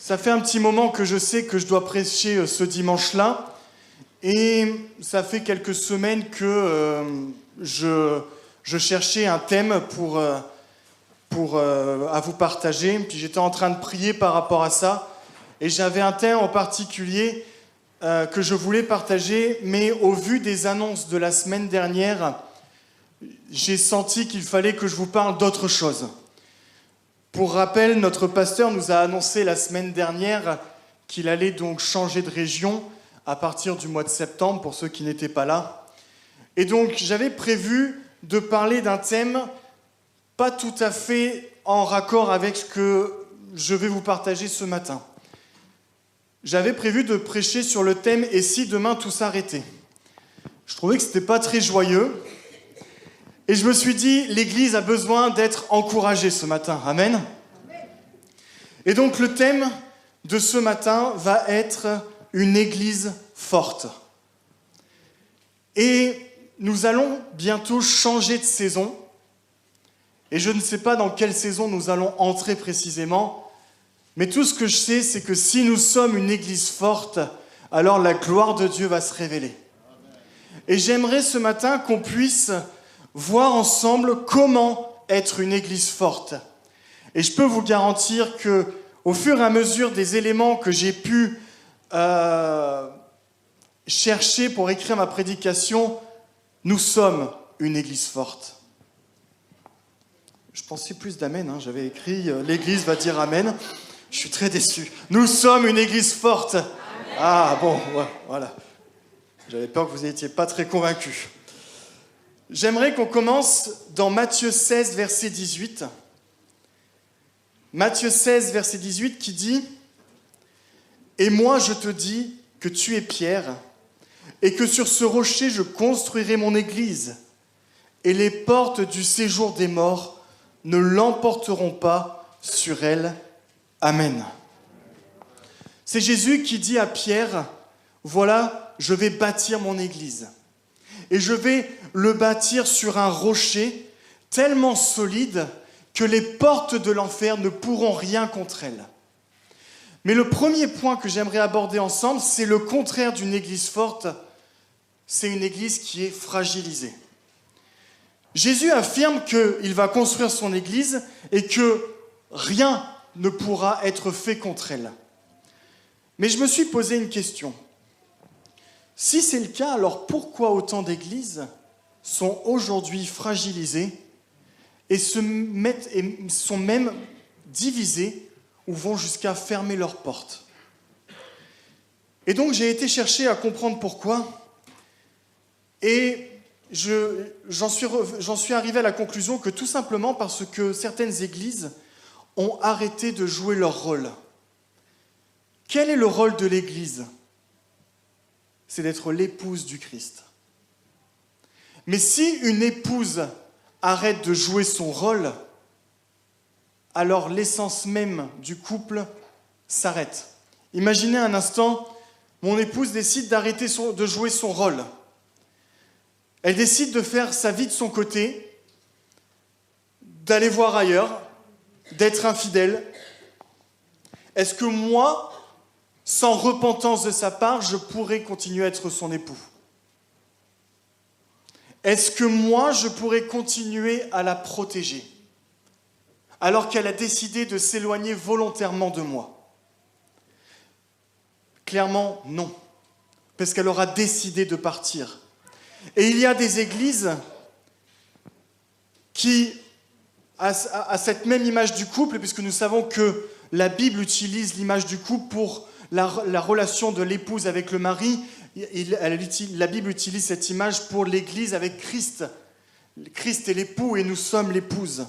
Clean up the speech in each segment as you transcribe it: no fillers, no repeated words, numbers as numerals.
Ça fait un petit moment que je sais que je dois prêcher ce dimanche-là. Et ça fait quelques semaines que je cherchais un thème pour à vous partager. Puis j'étais en train de prier par rapport à ça. Et j'avais un thème en particulier que je voulais partager. Mais au vu des annonces de la semaine dernière, j'ai senti qu'il fallait que je vous parle d'autre chose. Pour rappel, notre pasteur nous a annoncé la semaine dernière qu'il allait donc changer de région à partir du mois de septembre, pour ceux qui n'étaient pas là. Et donc, j'avais prévu de parler d'un thème pas tout à fait en raccord avec ce que je vais vous partager ce matin. J'avais prévu de prêcher sur le thème « Et si demain tout s'arrêtait ?» Je trouvais que ce n'était pas très joyeux. Et je me suis dit, l'Église a besoin d'être encouragée ce matin. Amen. Et donc le thème de ce matin va être une Église forte. Et nous allons bientôt changer de saison. Et je ne sais pas dans quelle saison nous allons entrer précisément. Mais tout ce que je sais, c'est que si nous sommes une Église forte, alors la gloire de Dieu va se révéler. Et j'aimerais ce matin qu'on puisse voir ensemble comment être une église forte. Et je peux vous garantir que, au fur et à mesure des éléments que j'ai pu chercher pour écrire ma prédication, nous sommes une église forte. Je pensais plus d'amen, hein. J'avais écrit « L'église va dire amen ». Je suis très déçu. Nous sommes une église forte. Amen. Ah bon, ouais, voilà. J'avais peur que vous n'étiez pas très convaincus. J'aimerais qu'on commence dans Matthieu 16, verset 18. Matthieu 16, verset 18 qui dit « Et moi je te dis que tu es Pierre, et que sur ce rocher je construirai mon église, et les portes du séjour des morts ne l'emporteront pas sur elle. Amen. » C'est Jésus qui dit à Pierre « Voilà, je vais bâtir mon église. » Et je vais le bâtir sur un rocher tellement solide que les portes de l'enfer ne pourront rien contre elle. Mais le premier point que j'aimerais aborder ensemble, c'est le contraire d'une église forte. C'est une église qui est fragilisée. Jésus affirme qu'il va construire son église et que rien ne pourra être fait contre elle. Mais je me suis posé une question. Si c'est le cas, alors pourquoi autant d'églises sont aujourd'hui fragilisées et sont même divisées ou vont jusqu'à fermer leurs portes? Et donc j'ai été chercher à comprendre pourquoi, et j'en suis arrivé à la conclusion que tout simplement parce que certaines églises ont arrêté de jouer leur rôle. Quel est le rôle de l'église ? C'est d'être l'épouse du Christ. Mais si une épouse arrête de jouer son rôle, alors l'essence même du couple s'arrête. Imaginez un instant, mon épouse décide d'arrêter de jouer son rôle. Elle décide de faire sa vie de son côté, d'aller voir ailleurs, d'être infidèle. Est-ce que moi, sans repentance de sa part, je pourrais continuer à être son époux? Est-ce que moi, je pourrais continuer à la protéger alors qu'elle a décidé de s'éloigner volontairement de moi? Clairement, non, parce qu'elle aura décidé de partir. Et il y a des églises qui, à cette même image du couple, puisque nous savons que la Bible utilise l'image du couple pour la relation de l'épouse avec le mari, la Bible utilise cette image pour l'Église avec Christ. Christ est l'époux et nous sommes l'épouse.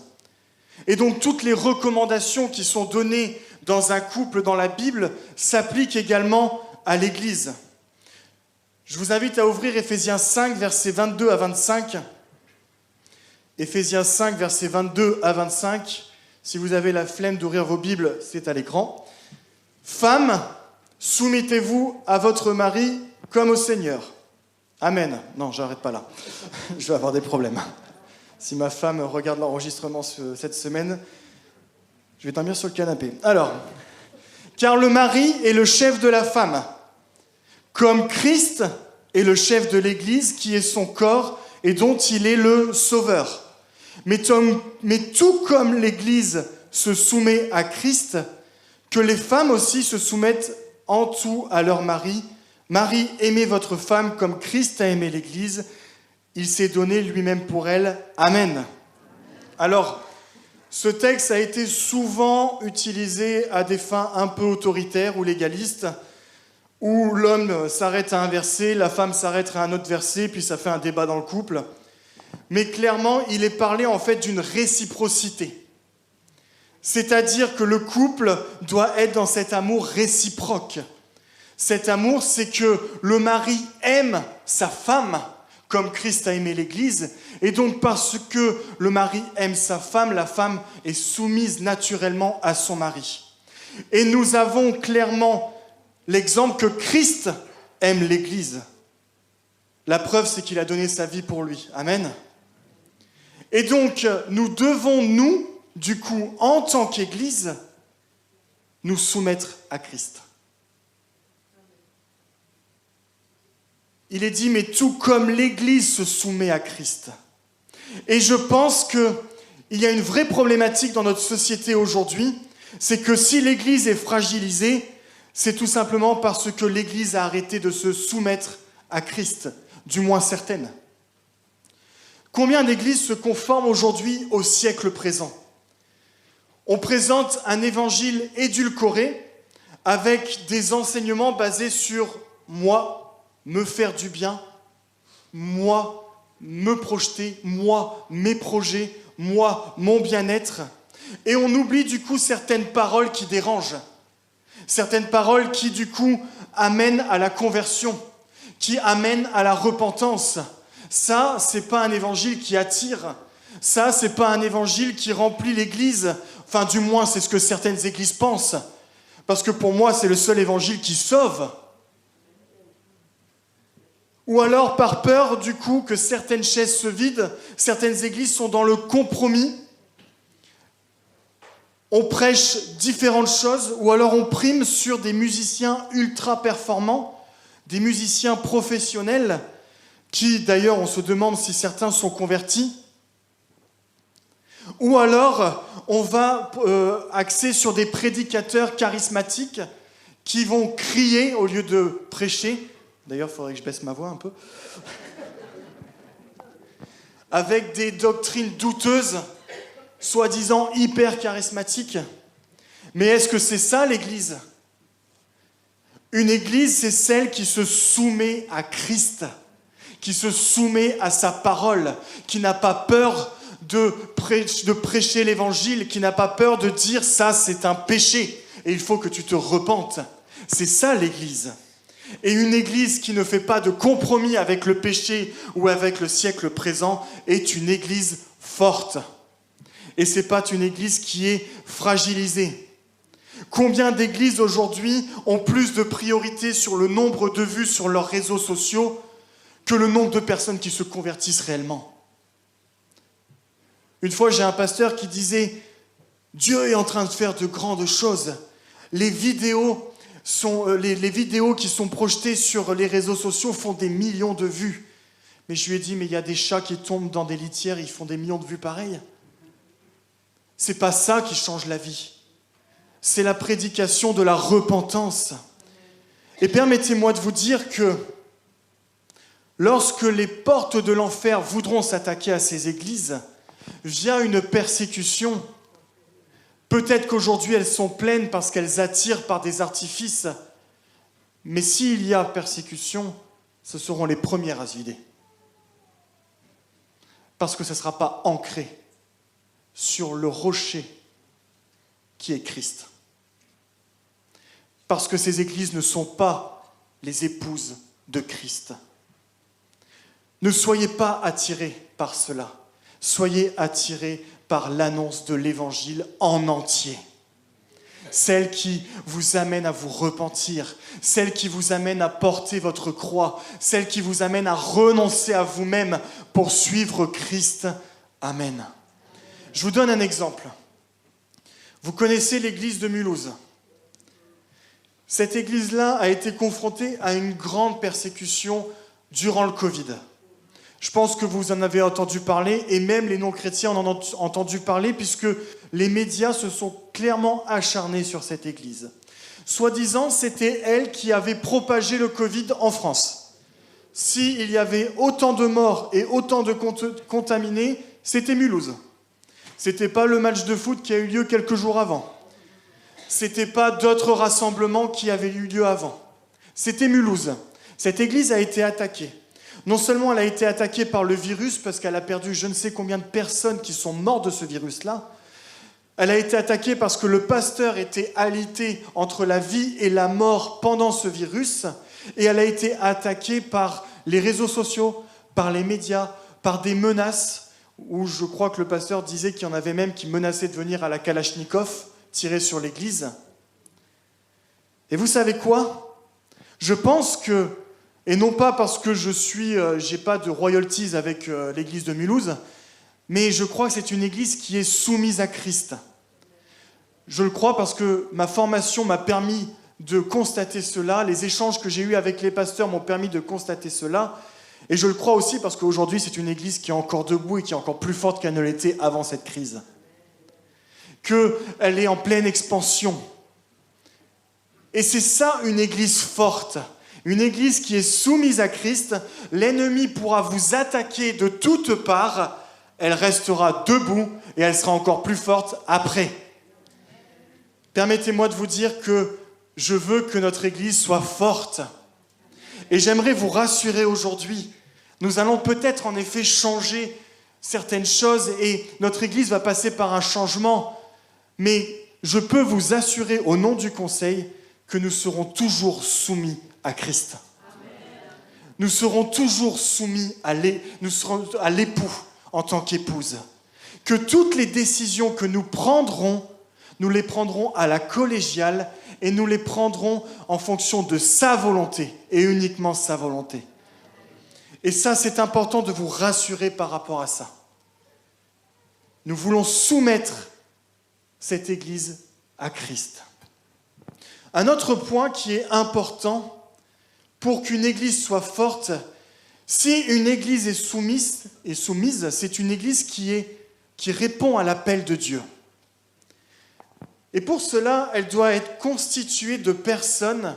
Et donc toutes les recommandations qui sont données dans un couple dans la Bible s'appliquent également à l'Église. Je vous invite à ouvrir Éphésiens 5, versets 22 à 25. Éphésiens 5, versets 22 à 25. Si vous avez la flemme d'ouvrir vos Bibles, c'est à l'écran. Femmes, soumettez-vous à votre mari comme au Seigneur. Amen. Non, j'arrête pas là. Je vais avoir des problèmes. Si ma femme regarde l'enregistrement cette semaine, je vais dormir sur le canapé. Alors, Car le mari est le chef de la femme, comme Christ est le chef de l'Église qui est son corps et dont il est le sauveur. Mais tout comme l'Église se soumet à Christ, que les femmes aussi se soumettent en tout à leur mari. Marie, aimez votre femme comme Christ a aimé l'Église. Il s'est donné lui-même pour elle. Amen. Alors, ce texte a été souvent utilisé à des fins un peu autoritaires ou légalistes, où l'homme s'arrête à un verset, la femme s'arrête à un autre verset, puis ça fait un débat dans le couple. Mais clairement, il est parlé en fait d'une réciprocité. C'est-à-dire que le couple doit être dans cet amour réciproque. Cet amour, c'est que le mari aime sa femme comme Christ a aimé l'Église. Et donc, parce que le mari aime sa femme, la femme est soumise naturellement à son mari. Et nous avons clairement l'exemple que Christ aime l'Église. La preuve, c'est qu'il a donné sa vie pour lui. Amen. Et donc, nous devons, du coup, en tant qu'Église, nous soumettre à Christ. Il est dit, mais tout comme l'Église se soumet à Christ. Et je pense qu'il y a une vraie problématique dans notre société aujourd'hui, c'est que si l'Église est fragilisée, c'est tout simplement parce que l'Église a arrêté de se soumettre à Christ, du moins certaines. Combien d'églises se conforment aujourd'hui au siècle présent ? On présente un évangile édulcoré avec des enseignements basés sur moi, me faire du bien, moi, me projeter, moi, mes projets, moi, mon bien-être. Et on oublie du coup certaines paroles qui dérangent, certaines paroles qui du coup amènent à la conversion, qui amènent à la repentance. Ça, c'est pas un évangile qui attire. Ça, c'est pas un évangile qui remplit l'église. Enfin, du moins, c'est ce que certaines églises pensent. Parce que pour moi, c'est le seul évangile qui sauve. Ou alors, par peur, du coup, que certaines chaises se vident, certaines églises sont dans le compromis. On prêche différentes choses, ou alors on prime sur des musiciens ultra performants, des musiciens professionnels, qui, d'ailleurs, on se demande si certains sont convertis. Ou alors, on va axer sur des prédicateurs charismatiques qui vont crier au lieu de prêcher. D'ailleurs, il faudrait que je baisse ma voix un peu. Avec des doctrines douteuses, soi-disant hyper charismatiques. Mais est-ce que c'est ça, l'Église ? Une Église, c'est celle qui se soumet à Christ, qui se soumet à sa parole, qui n'a pas peur de prêcher l'Évangile, qui n'a pas peur de dire « ça, c'est un péché et il faut que tu te repentes ». C'est ça, l'Église. Et une Église qui ne fait pas de compromis avec le péché ou avec le siècle présent est une Église forte. Et ce n'est pas une Église qui est fragilisée. Combien d'églises aujourd'hui ont plus de priorité sur le nombre de vues sur leurs réseaux sociaux que le nombre de personnes qui se convertissent réellement ? Une fois, j'ai un pasteur qui disait « Dieu est en train de faire de grandes choses. Les vidéos qui sont projetées sur les réseaux sociaux font des millions de vues. » Mais je lui ai dit « Mais il y a des chats qui tombent dans des litières, ils font des millions de vues pareilles. » C'est pas ça qui change la vie. C'est la prédication de la repentance. Et permettez-moi de vous dire que lorsque les portes de l'enfer voudront s'attaquer à ces églises, via une persécution, peut-être qu'aujourd'hui elles sont pleines parce qu'elles attirent par des artifices, mais s'il y a persécution, ce seront les premières à se vider. Parce que ce ne sera pas ancré sur le rocher qui est Christ. Parce que ces églises ne sont pas les épouses de Christ. Ne soyez pas attirés par cela. Soyez attirés par l'annonce de l'Évangile en entier. Celle qui vous amène à vous repentir, celle qui vous amène à porter votre croix, celle qui vous amène à renoncer à vous-même pour suivre Christ. Amen. Je vous donne un exemple. Vous connaissez l'église de Mulhouse. Cette église-là a été confrontée à une grande persécution durant le Covid. Je pense que vous en avez entendu parler, et même les non-chrétiens en ont entendu parler, puisque les médias se sont clairement acharnés sur cette église. Soi-disant, c'était elle qui avait propagé le Covid en France. S'il y avait autant de morts et autant de contaminés, c'était Mulhouse. C'était pas le match de foot qui a eu lieu quelques jours avant. C'était pas d'autres rassemblements qui avaient eu lieu avant. C'était Mulhouse. Cette église a été attaquée. Non seulement elle a été attaquée par le virus, parce qu'elle a perdu je ne sais combien de personnes qui sont mortes de ce virus-là. Elle a été attaquée parce que le pasteur était alité entre la vie et la mort pendant ce virus. Et elle a été attaquée par les réseaux sociaux, par les médias, par des menaces, où je crois que le pasteur disait qu'il y en avait même qui menaçaient de venir à la Kalachnikov, tirer sur l'église. Et vous savez quoi ? Je pense que, et non pas parce que j'ai pas de royalties avec l'église de Mulhouse, mais je crois que c'est une église qui est soumise à Christ. Je le crois parce que ma formation m'a permis de constater cela, les échanges que j'ai eus avec les pasteurs m'ont permis de constater cela, et je le crois aussi parce qu'aujourd'hui c'est une église qui est encore debout et qui est encore plus forte qu'elle ne l'était avant cette crise. Qu'elle est en pleine expansion. Et c'est ça une église forte. Une église qui est soumise à Christ, l'ennemi pourra vous attaquer de toutes parts, elle restera debout et elle sera encore plus forte après. Permettez-moi de vous dire que je veux que notre église soit forte. Et j'aimerais vous rassurer aujourd'hui. Nous allons peut-être en effet changer certaines choses et notre église va passer par un changement. Mais je peux vous assurer au nom du conseil que nous serons toujours soumis à Christ. Nous serons toujours soumis à l'époux en tant qu'épouse. Que toutes les décisions que nous prendrons, nous les prendrons à la collégiale et nous les prendrons en fonction de sa volonté et uniquement sa volonté. Et ça, c'est important de vous rassurer par rapport à ça. Nous voulons soumettre cette Église à Christ. Un autre point qui est important pour qu'une Église soit forte, si une Église est soumise, c'est une Église qui répond à l'appel de Dieu. Et pour cela, elle doit être constituée de personnes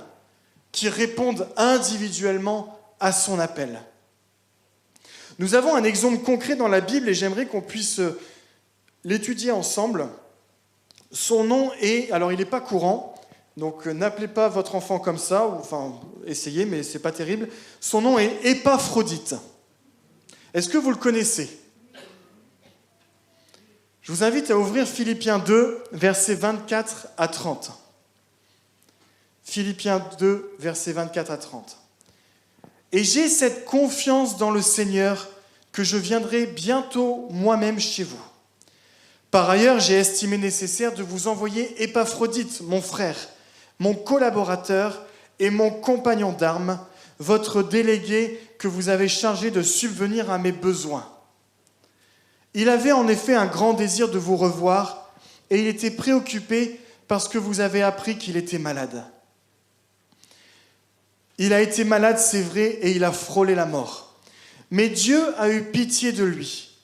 qui répondent individuellement à son appel. Nous avons un exemple concret dans la Bible et j'aimerais qu'on puisse l'étudier ensemble. Son nom est, alors il n'est pas courant, donc n'appelez pas votre enfant comme ça, enfin essayez, mais ce n'est pas terrible. Son nom est Épaphrodite. Est-ce que vous le connaissez ? Je vous invite à ouvrir Philippiens 2, versets 24 à 30. Philippiens 2, versets 24 à 30. « Et j'ai cette confiance dans le Seigneur que je viendrai bientôt moi-même chez vous. Par ailleurs, j'ai estimé nécessaire de vous envoyer Épaphrodite, mon frère, mon collaborateur et mon compagnon d'armes, votre délégué que vous avez chargé de subvenir à mes besoins. Il avait en effet un grand désir de vous revoir et il était préoccupé parce que vous avez appris qu'il était malade. Il a été malade, c'est vrai, et il a frôlé la mort. Mais Dieu a eu pitié de lui,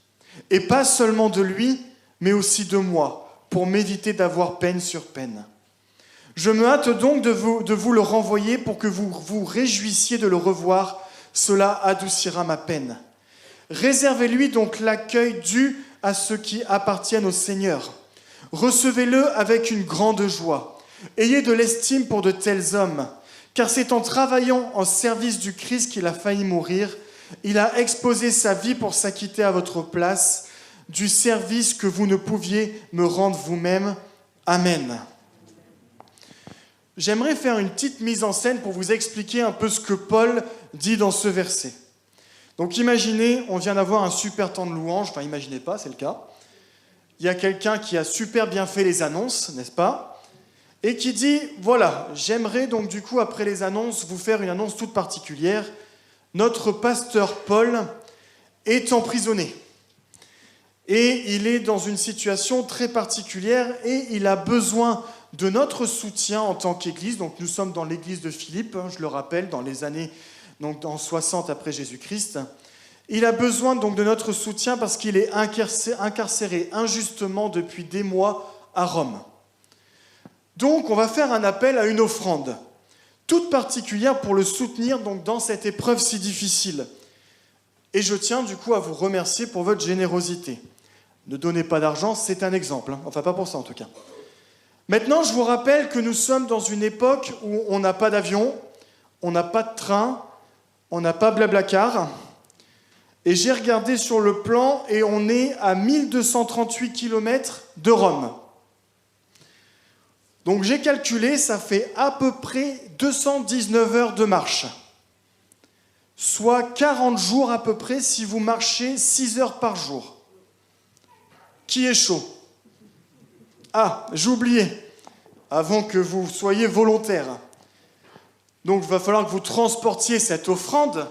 et pas seulement de lui, mais aussi de moi, pour m'éviter d'avoir peine sur peine. Je me hâte donc de vous le renvoyer pour que vous vous réjouissiez de le revoir, cela adoucira ma peine. Réservez-lui donc l'accueil dû à ceux qui appartiennent au Seigneur. Recevez-le avec une grande joie. Ayez de l'estime pour de tels hommes, car c'est en travaillant en service du Christ qu'il a failli mourir. Il a exposé sa vie pour s'acquitter à votre place du service que vous ne pouviez me rendre vous-même. Amen. J'aimerais faire une petite mise en scène pour vous expliquer un peu ce que Paul dit dans ce verset. Donc imaginez, on vient d'avoir un super temps de louange, enfin imaginez pas, c'est le cas. Il y a quelqu'un qui a super bien fait les annonces, n'est-ce pas ? Et qui dit, voilà, j'aimerais donc du coup après les annonces vous faire une annonce toute particulière. Notre pasteur Paul est emprisonné. Et il est dans une situation très particulière et il a besoin de notre soutien en tant qu'Église. Donc nous sommes dans l'Église de Philippe, je le rappelle, dans les années en 60 après Jésus-Christ. Il a besoin donc de notre soutien parce qu'il est incarcéré injustement depuis des mois à Rome. Donc on va faire un appel à une offrande, toute particulière pour le soutenir donc, dans cette épreuve si difficile. Et je tiens du coup à vous remercier pour votre générosité. Ne donnez pas d'argent, c'est un exemple, enfin pas pour ça en tout cas. Maintenant, je vous rappelle que nous sommes dans une époque où on n'a pas d'avion, on n'a pas de train, on n'a pas Blablacar. Et j'ai regardé sur le plan et on est à 1238 km de Rome. Donc j'ai calculé, ça fait à peu près 219 heures de marche. Soit 40 jours à peu près si vous marchez 6 heures par jour. Qui est chaud? Ah, j'ai oublié, avant que vous soyez volontaire. Donc il va falloir que vous transportiez cette offrande.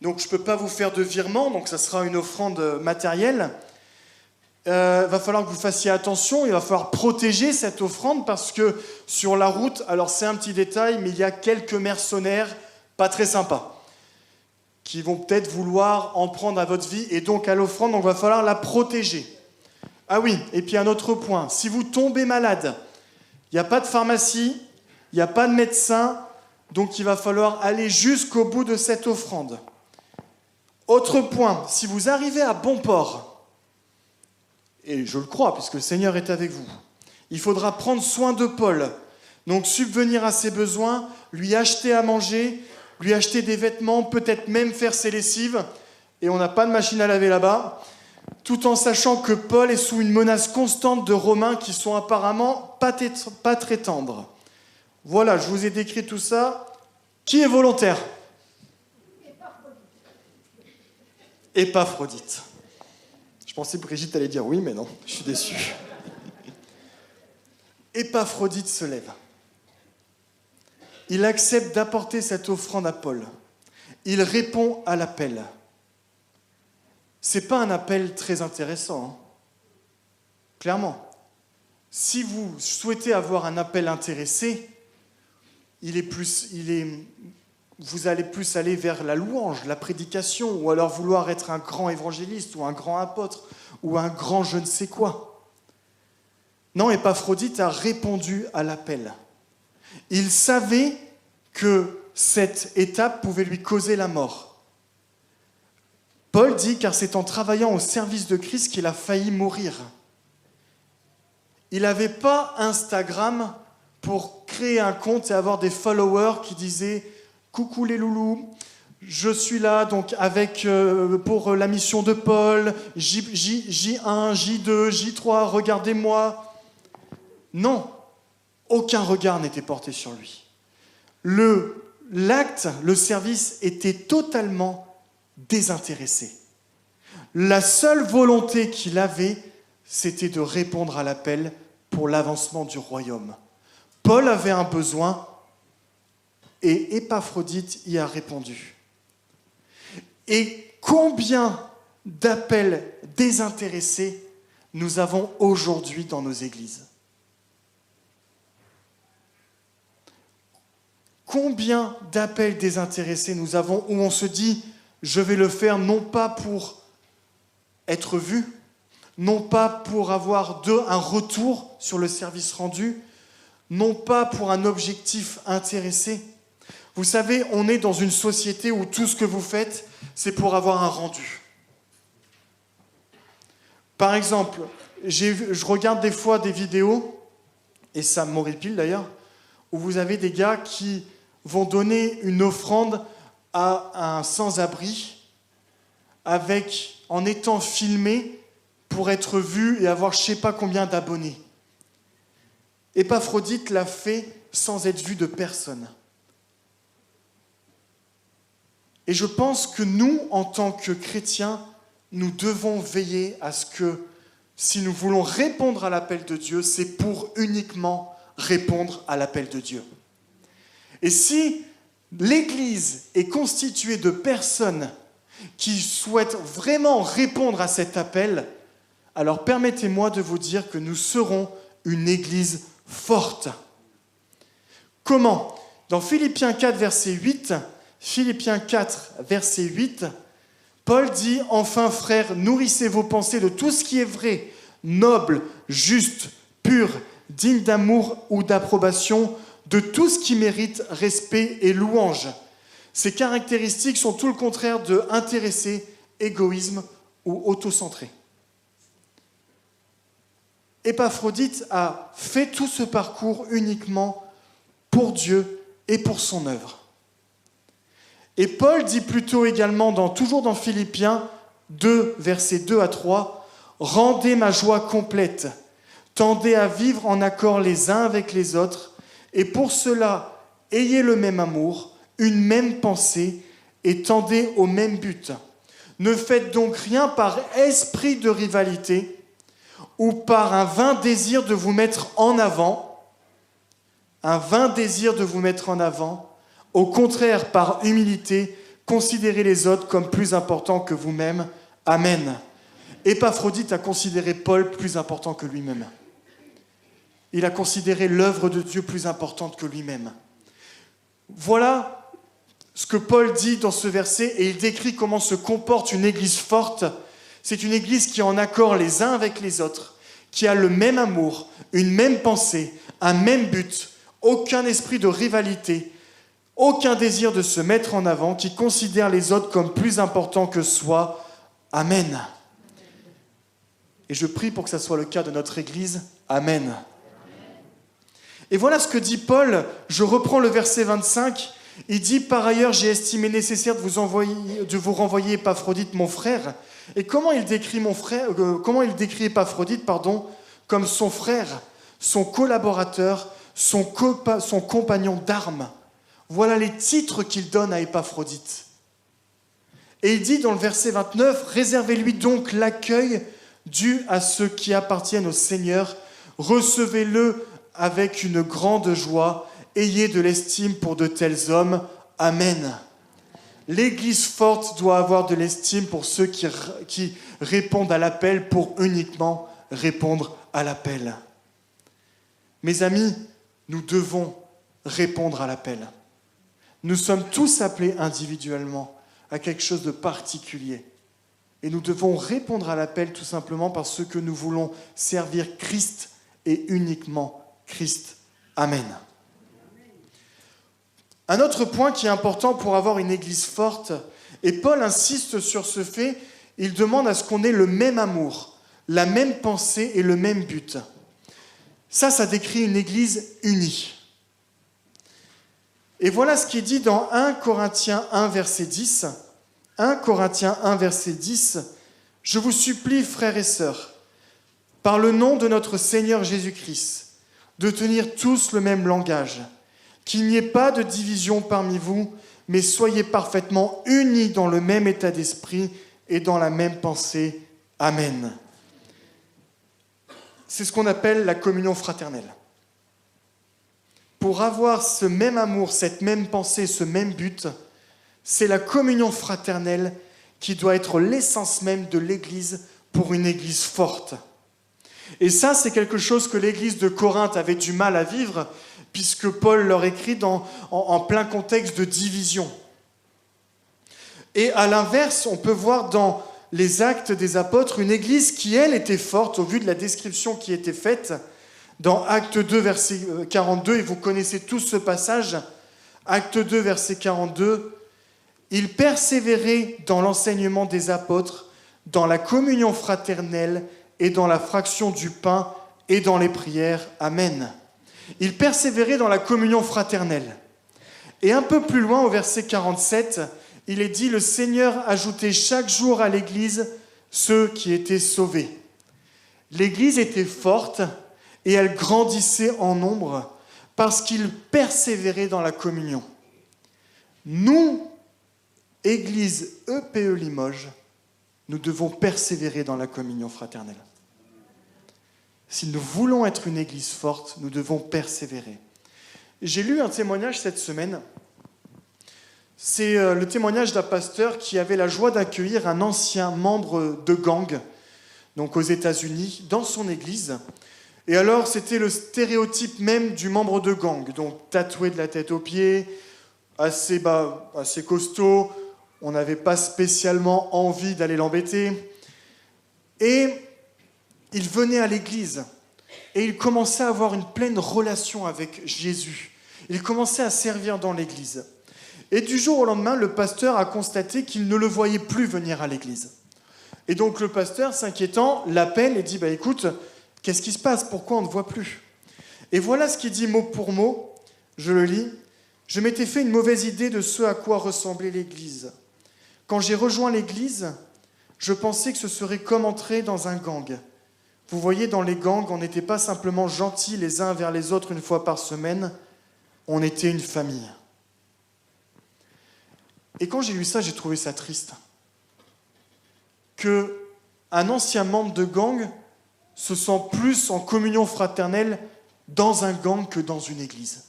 Donc je ne peux pas vous faire de virement, donc ça sera une offrande matérielle. Va falloir que vous fassiez attention, il va falloir protéger cette offrande parce que sur la route, alors c'est un petit détail, mais il y a quelques mercenaires pas très sympas qui vont peut-être vouloir en prendre à votre vie et donc à l'offrande, donc il va falloir la protéger. Ah oui, et puis un autre point, si vous tombez malade, il n'y a pas de pharmacie, il n'y a pas de médecin, donc il va falloir aller jusqu'au bout de cette offrande. Autre point, si vous arrivez à bon port, et je le crois puisque le Seigneur est avec vous, il faudra prendre soin de Paul, donc subvenir à ses besoins, lui acheter à manger, lui acheter des vêtements, peut-être même faire ses lessives, et on n'a pas de machine à laver là-bas, tout en sachant que Paul est sous une menace constante de Romains qui sont apparemment pas très tendres. Voilà, je vous ai décrit tout ça. Qui est volontaire ? Épaphrodite. Je pensais que Brigitte allait dire oui, mais non, je suis déçu. Épaphrodite se lève. Il accepte d'apporter cette offrande à Paul. Il répond à l'appel. C'est pas un appel très intéressant, hein. Clairement. Si vous souhaitez avoir un appel intéressé, vous allez plus aller vers la louange, la prédication, ou alors vouloir être un grand évangéliste, ou un grand apôtre, ou un grand je ne sais quoi. Non, Épaphrodite a répondu à l'appel. Il savait que cette étape pouvait lui causer la mort. Paul dit, car c'est en travaillant au service de Christ qu'il a failli mourir. Il n'avait pas Instagram pour créer un compte et avoir des followers qui disaient « Coucou les loulous, je suis là donc pour la mission de Paul, J1, J2, J3, regardez-moi ». Non, aucun regard n'était porté sur lui. L'acte, le service était totalement désintéressé. La seule volonté qu'il avait, c'était de répondre à l'appel pour l'avancement du royaume. Paul avait un besoin et Épaphrodite y a répondu. Et combien d'appels désintéressés nous avons aujourd'hui dans nos églises ? Combien d'appels désintéressés nous avons où on se dit « je vais le faire non pas pour être vu, non pas pour avoir un retour sur le service rendu, non pas pour un objectif intéressé. » Vous savez, on est dans une société où tout ce que vous faites, c'est pour avoir un rendu. Par exemple, je regarde des fois des vidéos, et ça m'horripile d'ailleurs, où vous avez des gars qui vont donner une offrande à un sans-abri en étant filmé pour être vu et avoir je ne sais pas combien d'abonnés. Épaphrodite l'a fait sans être vu de personne. Et je pense que nous, en tant que chrétiens, nous devons veiller à ce que, si nous voulons répondre à l'appel de Dieu, c'est pour uniquement répondre à l'appel de Dieu. Et si l'Église est constituée de personnes qui souhaitent vraiment répondre à cet appel, alors permettez-moi de vous dire que nous serons une Église forte. Comment ? Dans Philippiens 4, verset 8, Paul dit « Enfin, frères, nourrissez vos pensées de tout ce qui est vrai, noble, juste, pur, digne d'amour ou d'approbation, de tout ce qui mérite respect et louange. » Ces caractéristiques sont tout le contraire de intéressé, égoïsme ou autocentré. Épaphrodite a fait tout ce parcours uniquement pour Dieu et pour son œuvre. Et Paul dit plutôt également, toujours dans Philippiens 2, versets 2 à 3, « Rendez ma joie complète, tendez à vivre en accord les uns avec les autres, et pour cela, ayez le même amour, une même pensée, et tendez au même but. Ne faites donc rien par esprit de rivalité, ou par un vain désir de vous mettre en avant, au contraire, par humilité, considérez les autres comme plus importants que vous-même. Amen. » Épaphrodite a considéré Paul plus important que lui-même. Il a considéré l'œuvre de Dieu plus importante que lui-même. Voilà ce que Paul dit dans ce verset, et il décrit comment se comporte une église forte. C'est une église qui est en accord les uns avec les autres, qui a le même amour, une même pensée, un même but, aucun esprit de rivalité, aucun désir de se mettre en avant, qui considère les autres comme plus importants que soi. Amen. Et je prie pour que ça soit le cas de notre Église. Amen. Et voilà ce que dit Paul. Je reprends le verset 25. Il dit « Par ailleurs, j'ai estimé nécessaire de vous renvoyer Épaphrodite, mon frère. » Et comment il décrit Épaphrodite, comme son frère, son collaborateur, son compagnon d'armes. Voilà les titres qu'il donne à Épaphrodite. Et il dit dans le verset 29, « Réservez-lui donc l'accueil dû à ceux qui appartiennent au Seigneur. Recevez-le avec une grande joie. Ayez de l'estime pour de tels hommes. Amen. » L'Église forte doit avoir de l'estime pour ceux qui répondent à l'appel, pour uniquement répondre à l'appel. Mes amis, nous devons répondre à l'appel. Nous sommes tous appelés individuellement à quelque chose de particulier. Et nous devons répondre à l'appel tout simplement parce que nous voulons servir Christ et uniquement Christ. Amen. Un autre point qui est important pour avoir une église forte, et Paul insiste sur ce fait, il demande à ce qu'on ait le même amour, la même pensée et le même but. Ça décrit une église unie. Et voilà ce qui est dit dans 1 Corinthiens 1, verset 10. 1 Corinthiens 1, verset 10. « Je vous supplie, frères et sœurs, par le nom de notre Seigneur Jésus-Christ, de tenir tous le même langage, qu'il n'y ait pas de division parmi vous, mais soyez parfaitement unis dans le même état d'esprit et dans la même pensée. Amen. » C'est ce qu'on appelle la communion fraternelle. Pour avoir ce même amour, cette même pensée, ce même but, c'est la communion fraternelle qui doit être l'essence même de l'Église pour une Église forte. Et ça, c'est quelque chose que l'Église de Corinthe avait du mal à vivre, puisque Paul leur écrit en plein contexte de division. Et à l'inverse, on peut voir dans les Actes des Apôtres une Église qui, elle, était forte, au vu de la description qui était faite, dans Acte 2, verset 42, et vous connaissez tous ce passage, Acte 2, verset 42, « Ils persévéraient dans l'enseignement des apôtres, dans la communion fraternelle et dans la fraction du pain et dans les prières. Amen. » Ils persévéraient dans la communion fraternelle. Et un peu plus loin, au verset 47, il est dit « Le Seigneur ajoutait chaque jour à l'Église ceux qui étaient sauvés. » L'Église était forte et elle grandissait en nombre parce qu'ils persévéraient dans la communion. Nous, Église EPE Limoges, nous devons persévérer dans la communion fraternelle. Si nous voulons être une Église forte, nous devons persévérer. J'ai lu un témoignage cette semaine. C'est le témoignage d'un pasteur qui avait la joie d'accueillir un ancien membre de gang, donc aux États-Unis, dans son église. Et alors, c'était le stéréotype même du membre de gang, donc tatoué de la tête aux pieds, assez bas, assez costaud, on n'avait pas spécialement envie d'aller l'embêter. Et il venait à l'église, et il commençait à avoir une pleine relation avec Jésus. Il commençait à servir dans l'église. Et du jour au lendemain, le pasteur a constaté qu'il ne le voyait plus venir à l'église. Et donc le pasteur, s'inquiétant, l'appelle et dit « Écoute, qu'est-ce qui se passe? Pourquoi on ne te voit plus ?» Et voilà ce qu'il dit mot pour mot, je le lis. « Je m'étais fait une mauvaise idée de ce à quoi ressemblait l'église. Quand j'ai rejoint l'église, je pensais que ce serait comme entrer dans un gang. Vous voyez, dans les gangs, on n'était pas simplement gentils les uns vers les autres une fois par semaine, on était une famille. » Et quand j'ai lu ça, j'ai trouvé ça triste. Qu'un ancien membre de gang se sent plus en communion fraternelle dans un gang que dans une église.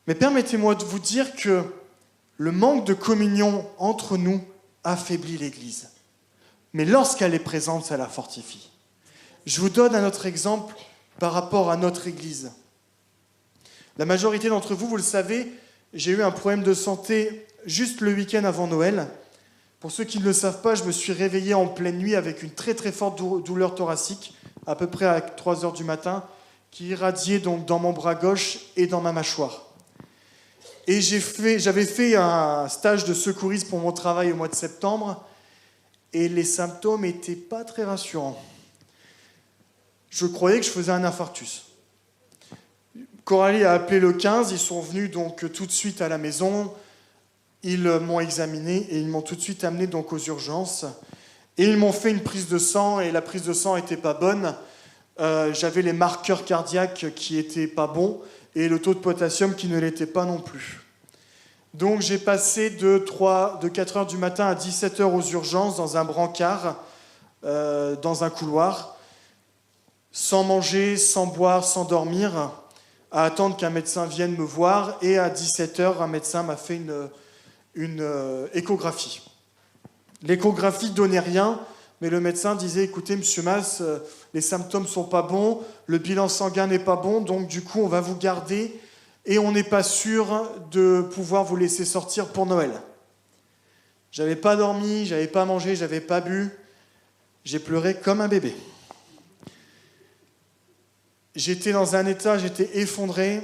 Mais permettez-moi de vous dire que le manque de communion entre nous affaiblit l'Église. Mais lorsqu'elle est présente, ça la fortifie. Je vous donne un autre exemple par rapport à notre Église. La majorité d'entre vous, vous le savez, j'ai eu un problème de santé juste le week-end avant Noël. Pour ceux qui ne le savent pas, je me suis réveillé en pleine nuit avec une très très forte douleur thoracique, à peu près à 3 heures du matin, qui irradiait donc dans mon bras gauche et dans ma mâchoire. Et j'avais fait un stage de secouriste pour mon travail au mois de septembre, et les symptômes n'étaient pas très rassurants. Je croyais que je faisais un infarctus. Coralie a appelé le 15, ils sont venus donc tout de suite à la maison, ils m'ont examiné et ils m'ont tout de suite amené donc aux urgences. Et ils m'ont fait une prise de sang, et la prise de sang n'était pas bonne. J'avais les marqueurs cardiaques qui n'étaient pas bons, et le taux de potassium qui ne l'était pas non plus. Donc j'ai passé de 4 heures du matin à 17 heures aux urgences dans un brancard, dans un couloir, sans manger, sans boire, sans dormir, à attendre qu'un médecin vienne me voir. Et à 17 heures, un médecin m'a fait une échographie. L'échographie donnait rien, mais le médecin disait « Écoutez, monsieur Mas, les symptômes ne sont pas bons, le bilan sanguin n'est pas bon, donc du coup, on va vous garder et on n'est pas sûr de pouvoir vous laisser sortir pour Noël. » J'avais pas dormi, j'avais pas mangé, j'avais pas bu. J'ai pleuré comme un bébé. J'étais dans un état, j'étais effondré.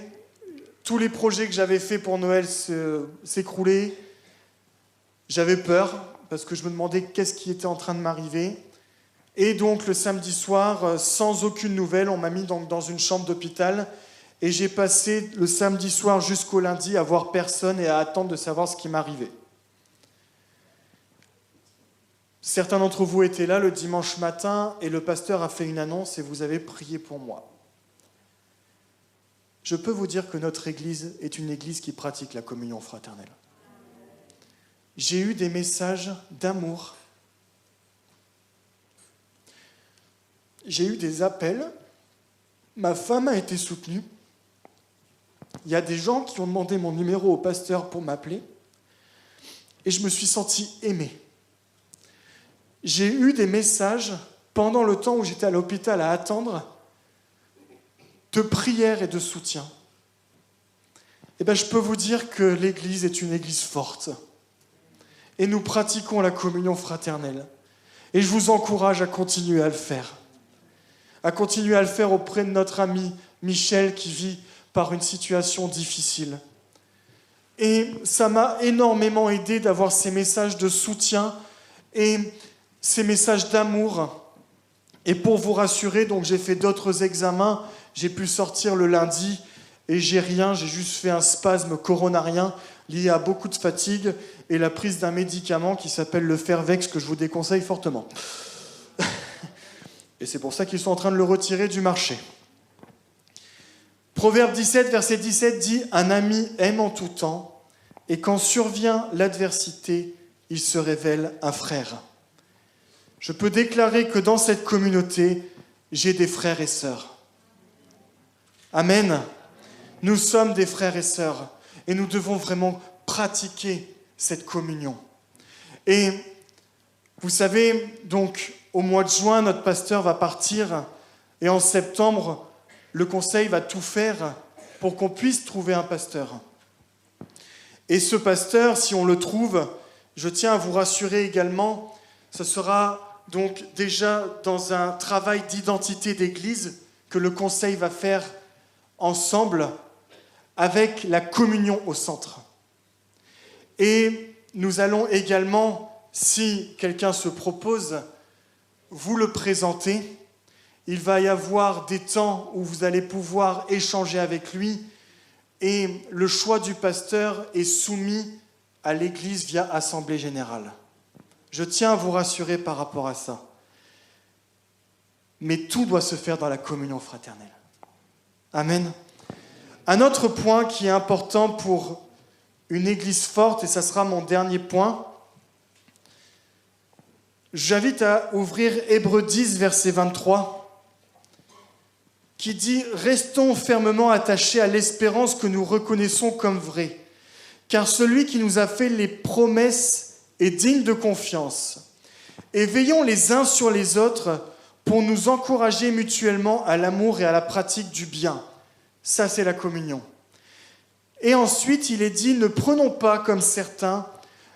Tous les projets que j'avais faits pour Noël s'écroulaient. J'avais peur, parce que je me demandais qu'est-ce qui était en train de m'arriver. Et donc, le samedi soir, sans aucune nouvelle, on m'a mis donc dans une chambre d'hôpital. Et j'ai passé le samedi soir jusqu'au lundi à voir personne et à attendre de savoir ce qui m'arrivait. Certains d'entre vous étaient là le dimanche matin et le pasteur a fait une annonce et vous avez prié pour moi. Je peux vous dire que notre Église est une Église qui pratique la communion fraternelle. J'ai eu des messages d'amour. J'ai eu des appels. Ma femme a été soutenue. Il y a des gens qui ont demandé mon numéro au pasteur pour m'appeler. Et je me suis senti aimé. J'ai eu des messages pendant le temps où j'étais à l'hôpital à attendre de prière et de soutien. Eh bien, je peux vous dire que l'Église est une Église forte. Et nous pratiquons la communion fraternelle. Et je vous encourage à continuer à le faire. À continuer à le faire auprès de notre ami Michel qui vit par une situation difficile. Et ça m'a énormément aidé d'avoir ces messages de soutien et ces messages d'amour. Et pour vous rassurer, donc j'ai fait d'autres examens. J'ai pu sortir le lundi et j'ai juste fait un spasme coronarien lié à beaucoup de fatigue et la prise d'un médicament qui s'appelle le Fervex que je vous déconseille fortement. Et c'est pour ça qu'ils sont en train de le retirer du marché. Proverbe 17, verset 17 dit « Un ami aime en tout temps, et quand survient l'adversité, il se révèle un frère. » Je peux déclarer que dans cette communauté, j'ai des frères et sœurs. Amen. Nous sommes des frères et sœurs, et nous devons vraiment pratiquer cette communion. Et vous savez, donc, au mois de juin, notre pasteur va partir Et en septembre, le conseil va tout faire pour qu'on puisse trouver un pasteur. Et ce pasteur, si on le trouve, je tiens à vous rassurer également, ce sera donc déjà dans un travail d'identité d'église que le conseil va faire ensemble avec la communion au centre. Et nous allons également, si quelqu'un se propose, vous le présenter. Il va y avoir des temps où vous allez pouvoir échanger avec lui et le choix du pasteur est soumis à l'Église via Assemblée Générale. Je tiens à vous rassurer par rapport à ça. Mais tout doit se faire dans la communion fraternelle. Amen. Un autre point qui est important pour une Église forte, et ça sera mon dernier point, j'invite à ouvrir Hébreux 10, verset 23, qui dit « Restons fermement attachés à l'espérance que nous reconnaissons comme vraie, car celui qui nous a fait les promesses est digne de confiance. Et veillons les uns sur les autres pour nous encourager mutuellement à l'amour et à la pratique du bien. » Ça, c'est la communion. Et ensuite, il est dit « Ne prenons pas, comme certains,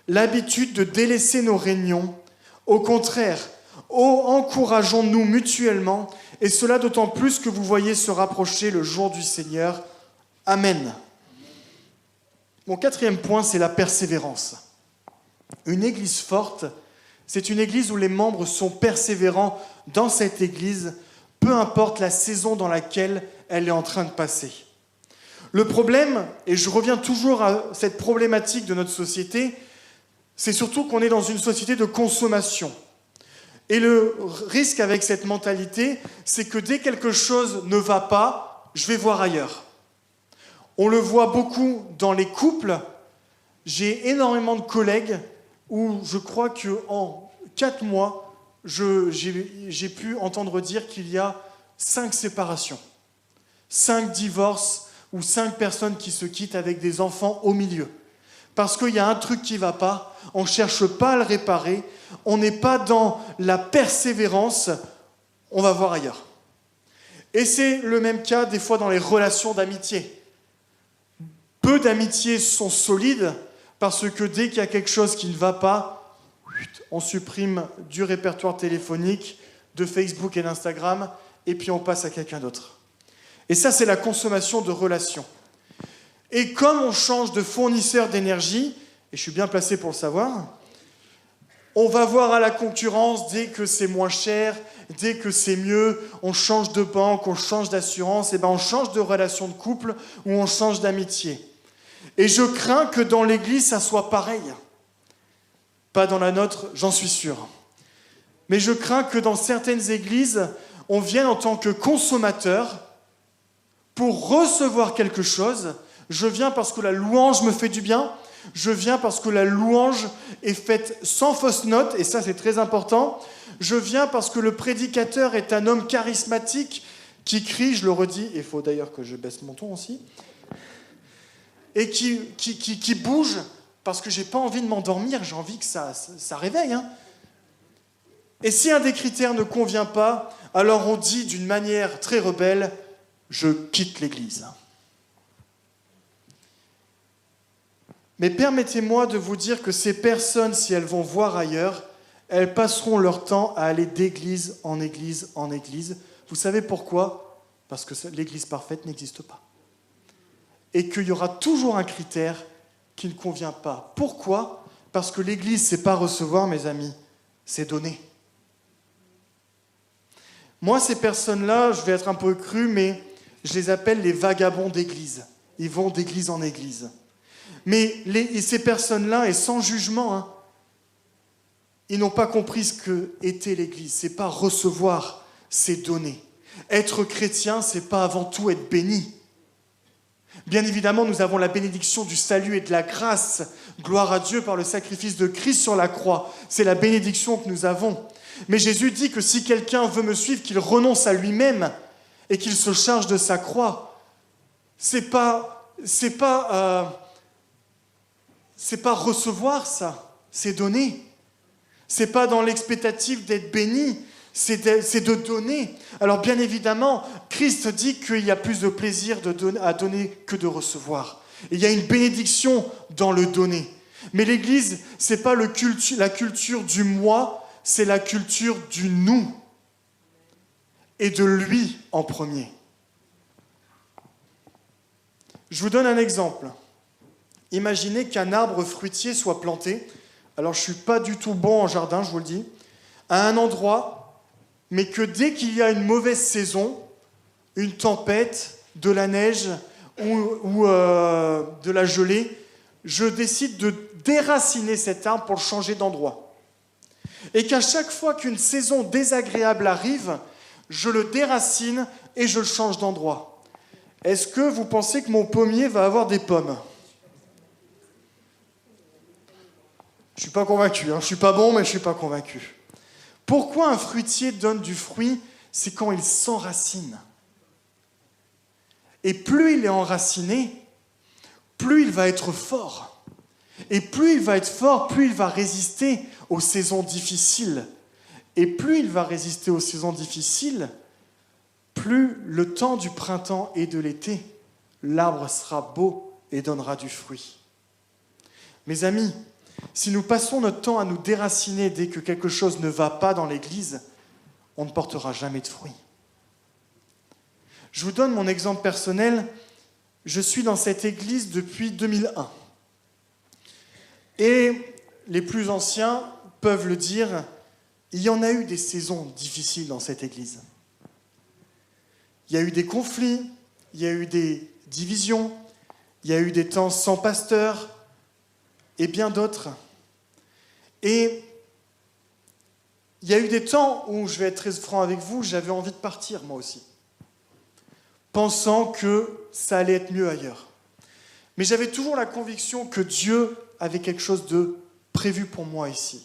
l'habitude de délaisser nos réunions. Au contraire, encourageons-nous mutuellement, et cela d'autant plus que vous voyez se rapprocher le jour du Seigneur. Amen. » Mon quatrième point, c'est la persévérance. Une église forte, c'est une église où les membres sont persévérants dans cette église, peu importe la saison dans laquelle elle est en train de passer. Le problème, et je reviens toujours à cette problématique de notre société, c'est surtout qu'on est dans une société de consommation. Et le risque avec cette mentalité, c'est que dès que quelque chose ne va pas, je vais voir ailleurs. On le voit beaucoup dans les couples. J'ai énormément de collègues où je crois qu'en 4 mois, j'ai pu entendre dire qu'il y a 5 séparations, 5 divorces ou 5 personnes qui se quittent avec des enfants au milieu. Parce qu'il y a un truc qui ne va pas, on ne cherche pas à le réparer, on n'est pas dans la persévérance, on va voir ailleurs. Et c'est le même cas des fois dans les relations d'amitié. Peu d'amitiés sont solides parce que dès qu'il y a quelque chose qui ne va pas, on supprime du répertoire téléphonique, de Facebook et d'Instagram, et puis on passe à quelqu'un d'autre. Et ça, c'est la consommation de relations. Et comme on change de fournisseur d'énergie, et je suis bien placé pour le savoir, on va voir à la concurrence dès que c'est moins cher, dès que c'est mieux, on change de banque, on change d'assurance, et on change de relation de couple ou on change d'amitié. Et je crains que dans l'Église, ça soit pareil. Pas dans la nôtre, j'en suis sûr. Mais je crains que dans certaines églises, on vienne en tant que consommateur pour recevoir quelque chose. Je viens parce que la louange me fait du bien. Je viens parce que la louange est faite sans fausse note, et ça c'est très important. Je viens parce que le prédicateur est un homme charismatique qui crie, je le redis, et il faut d'ailleurs que je baisse mon ton aussi, et qui bouge parce que j'ai pas envie de m'endormir, j'ai envie que ça réveille. Et si un des critères ne convient pas, alors on dit d'une manière très rebelle, je quitte l'Église. Mais permettez-moi de vous dire que ces personnes, si elles vont voir ailleurs, elles passeront leur temps à aller d'église en église en église. Vous savez pourquoi ? Parce que l'église parfaite n'existe pas. Et qu'il y aura toujours un critère qui ne convient pas. Pourquoi ? Parce que l'église, c'est pas recevoir, mes amis, c'est donner. Moi, ces personnes-là, je vais être un peu cru, mais je les appelle les vagabonds d'église. Ils vont d'église en église. Mais ces personnes-là, et sans jugement, ils n'ont pas compris ce qu'était l'Église. Ce n'est pas recevoir, c'est donner. Être chrétien, ce n'est pas avant tout être béni. Bien évidemment, nous avons la bénédiction du salut et de la grâce. Gloire à Dieu par le sacrifice de Christ sur la croix. C'est la bénédiction que nous avons. Mais Jésus dit que si quelqu'un veut me suivre, qu'il renonce à lui-même et qu'il se charge de sa croix. C'est pas recevoir ça, c'est donner. C'est pas dans l'expectative d'être béni, c'est de donner. Alors bien évidemment, Christ dit qu'il y a plus de plaisir à donner que de recevoir. Et il y a une bénédiction dans le donner. Mais l'Église, ce n'est pas la culture du moi, c'est la culture du nous. Et de lui en premier. Je vous donne un exemple. Imaginez qu'un arbre fruitier soit planté, alors je ne suis pas du tout bon en jardin, je vous le dis, à un endroit, mais que dès qu'il y a une mauvaise saison, une tempête, de la neige ou de la gelée, je décide de déraciner cet arbre pour le changer d'endroit. Et qu'à chaque fois qu'une saison désagréable arrive, je le déracine et je le change d'endroit. Est-ce que vous pensez que mon pommier va avoir des pommes ? Je ne suis pas convaincu. Je ne suis pas bon, mais je ne suis pas convaincu. Pourquoi un fruitier donne du fruit ? C'est quand il s'enracine. Et plus il est enraciné, plus il va être fort. Et plus il va être fort, plus il va résister aux saisons difficiles. Et plus il va résister aux saisons difficiles, plus le temps du printemps et de l'été, l'arbre sera beau et donnera du fruit. Mes amis, si nous passons notre temps à nous déraciner dès que quelque chose ne va pas dans l'Église, on ne portera jamais de fruits. Je vous donne mon exemple personnel. Je suis dans cette Église depuis 2001. Et les plus anciens peuvent le dire, il y en a eu des saisons difficiles dans cette Église. Il y a eu des conflits, il y a eu des divisions, il y a eu des temps sans pasteur et bien d'autres. Et il y a eu des temps où, je vais être très franc avec vous, j'avais envie de partir moi aussi, pensant que ça allait être mieux ailleurs. Mais j'avais toujours la conviction que Dieu avait quelque chose de prévu pour moi ici.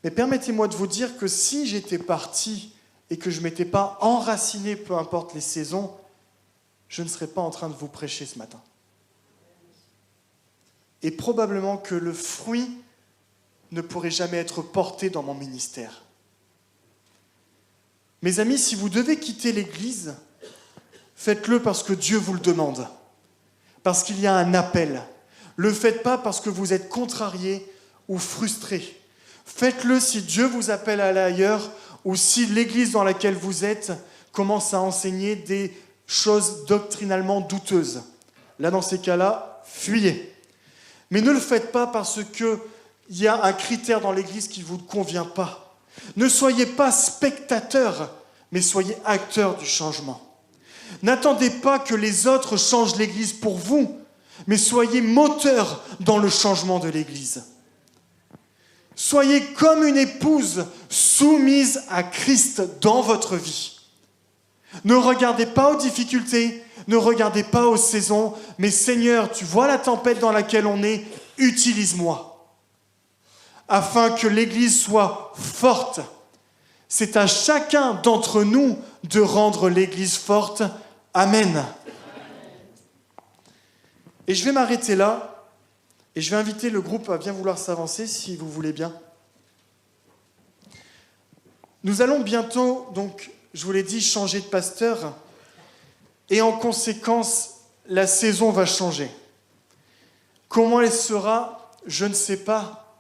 Mais permettez-moi de vous dire que si j'étais parti et que je ne m'étais pas enraciné, peu importe les saisons, je ne serais pas en train de vous prêcher ce matin. Et probablement que le fruit ne pourrait jamais être porté dans mon ministère. Mes amis, si vous devez quitter l'Église, faites-le parce que Dieu vous le demande, parce qu'il y a un appel. Ne le faites pas parce que vous êtes contrarié ou frustré. Faites-le si Dieu vous appelle à aller ailleurs, ou si l'Église dans laquelle vous êtes commence à enseigner des choses doctrinalement douteuses. Là, dans ces cas-là, fuyez. Mais ne le faites pas parce qu'il y a un critère dans l'Église qui ne vous convient pas. Ne soyez pas spectateurs, mais soyez acteurs du changement. N'attendez pas que les autres changent l'Église pour vous, mais soyez moteurs dans le changement de l'Église. Soyez comme une épouse soumise à Christ dans votre vie. Ne regardez pas aux difficultés, ne regardez pas aux saisons, mais Seigneur, tu vois la tempête dans laquelle on est, utilise-moi. Afin que l'Église soit forte. C'est à chacun d'entre nous de rendre l'Église forte. Amen. Et je vais m'arrêter là. Et je vais inviter le groupe à bien vouloir s'avancer, si vous voulez bien. Nous allons bientôt, donc, je vous l'ai dit, changer de pasteur. Et en conséquence, la saison va changer. Comment elle sera, je ne sais pas.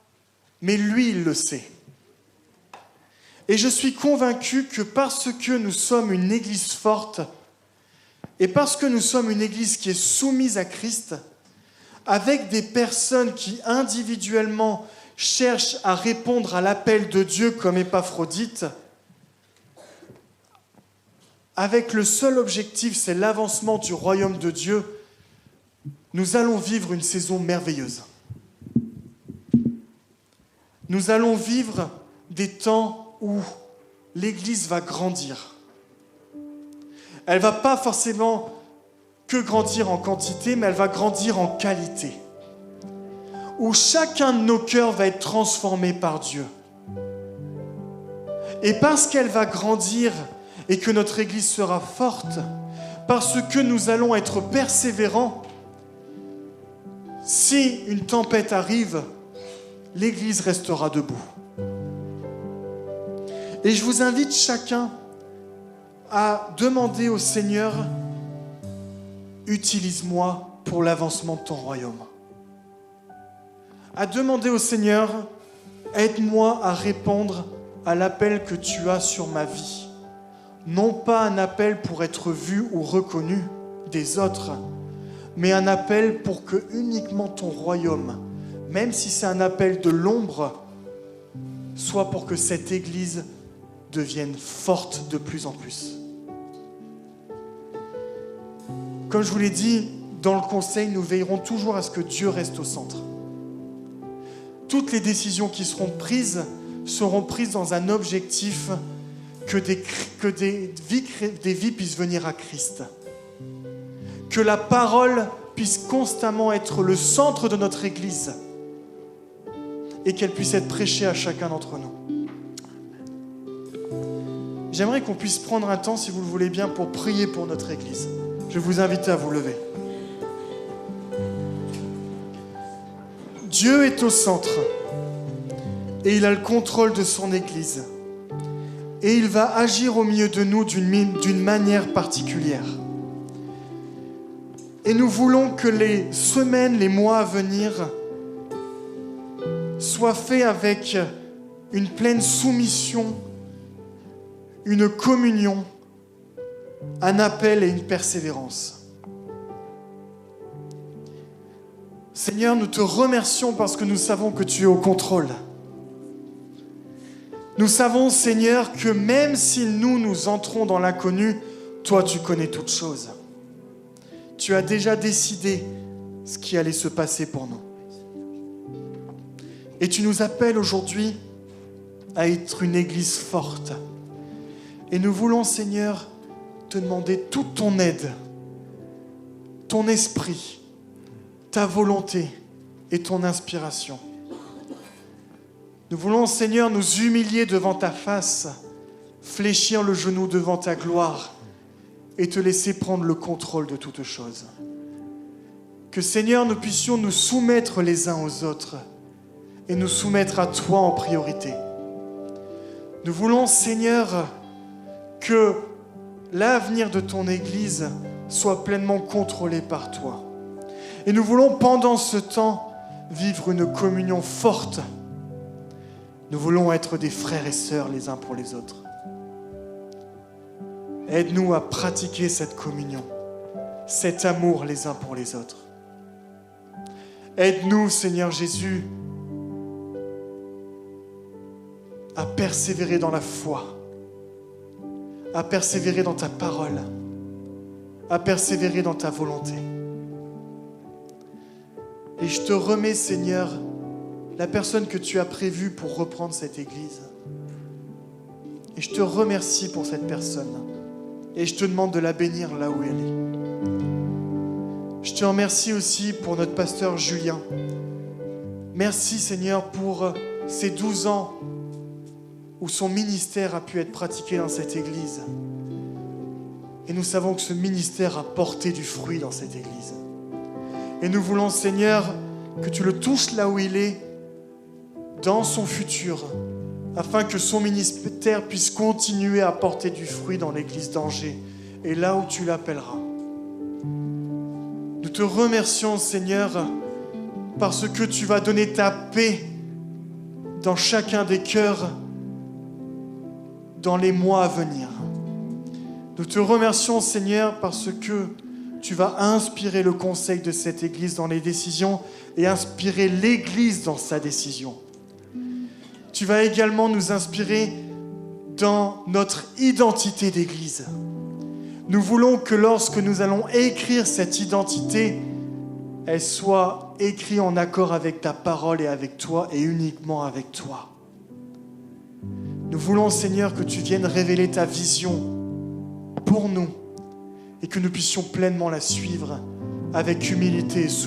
Mais lui, il le sait. Et je suis convaincu que parce que nous sommes une église forte, et parce que nous sommes une église qui est soumise à Christ, avec des personnes qui individuellement cherchent à répondre à l'appel de Dieu comme Épaphrodite, avec le seul objectif, c'est l'avancement du royaume de Dieu, nous allons vivre une saison merveilleuse. Nous allons vivre des temps où l'Église va grandir. Elle ne va pas forcément que grandir en quantité, mais elle va grandir en qualité. Où chacun de nos cœurs va être transformé par Dieu. Et parce qu'elle va grandir et que notre Église sera forte, parce que nous allons être persévérants, si une tempête arrive, l'Église restera debout. Et je vous invite chacun à demander au Seigneur, utilise-moi pour l'avancement de ton royaume. À demander au Seigneur, aide-moi à répondre à l'appel que tu as sur ma vie. Non pas un appel pour être vu ou reconnu des autres, mais un appel pour que uniquement ton royaume, même si c'est un appel de l'ombre, soit pour que cette Église devienne forte de plus en plus. Comme je vous l'ai dit, dans le conseil, nous veillerons toujours à ce que Dieu reste au centre. Toutes les décisions qui seront prises dans un objectif que des vies puissent venir à Christ. Que la parole puisse constamment être le centre de notre Église et qu'elle puisse être prêchée à chacun d'entre nous. J'aimerais qu'on puisse prendre un temps, si vous le voulez bien, pour prier pour notre Église. Je vais vous inviter à vous lever. Dieu est au centre et il a le contrôle de son Église. Et il va agir au milieu de nous d'une manière particulière. Et nous voulons que les semaines, les mois à venir soient faits avec une pleine soumission, une communion, un appel et une persévérance. Seigneur, nous te remercions parce que nous savons que tu es au contrôle. Nous savons, Seigneur, que même si nous entrons dans l'inconnu, toi, tu connais toutes choses. Tu as déjà décidé ce qui allait se passer pour nous. Et tu nous appelles aujourd'hui à être une Église forte. Et nous voulons, Seigneur, te demander toute ton aide, ton esprit, ta volonté et ton inspiration. Nous voulons, Seigneur, nous humilier devant ta face, fléchir le genou devant ta gloire et te laisser prendre le contrôle de toutes choses. Que, Seigneur, nous puissions nous soumettre les uns aux autres et nous soumettre à toi en priorité. Nous voulons, Seigneur, que l'avenir de ton Église soit pleinement contrôlé par toi. Et nous voulons, pendant ce temps, vivre une communion forte. Nous voulons être des frères et sœurs les uns pour les autres. Aide-nous à pratiquer cette communion, cet amour les uns pour les autres. Aide-nous, Seigneur Jésus, à persévérer dans la foi, à persévérer dans ta parole, à persévérer dans ta volonté. Et je te remets, Seigneur, la personne que tu as prévue pour reprendre cette Église. Et je te remercie pour cette personne. Et je te demande de la bénir là où elle est. Je te remercie aussi pour notre pasteur Julien. Merci, Seigneur, pour ces 12 ans où son ministère a pu être pratiqué dans cette Église. Et nous savons que ce ministère a porté du fruit dans cette Église. Et nous voulons, Seigneur, que tu le touches là où il est, dans son futur, afin que son ministère puisse continuer à porter du fruit dans l'église d'Angers et là où tu l'appelleras. Nous te remercions, Seigneur, parce que tu vas donner ta paix dans chacun des cœurs dans les mois à venir. Nous te remercions, Seigneur, parce que tu vas inspirer le conseil de cette Église dans les décisions et inspirer l'Église dans sa décision. Tu vas également nous inspirer dans notre identité d'Église. Nous voulons que lorsque nous allons écrire cette identité, elle soit écrite en accord avec ta parole et avec toi et uniquement avec toi. Nous voulons, Seigneur, que tu viennes révéler ta vision pour nous et que nous puissions pleinement la suivre avec humilité et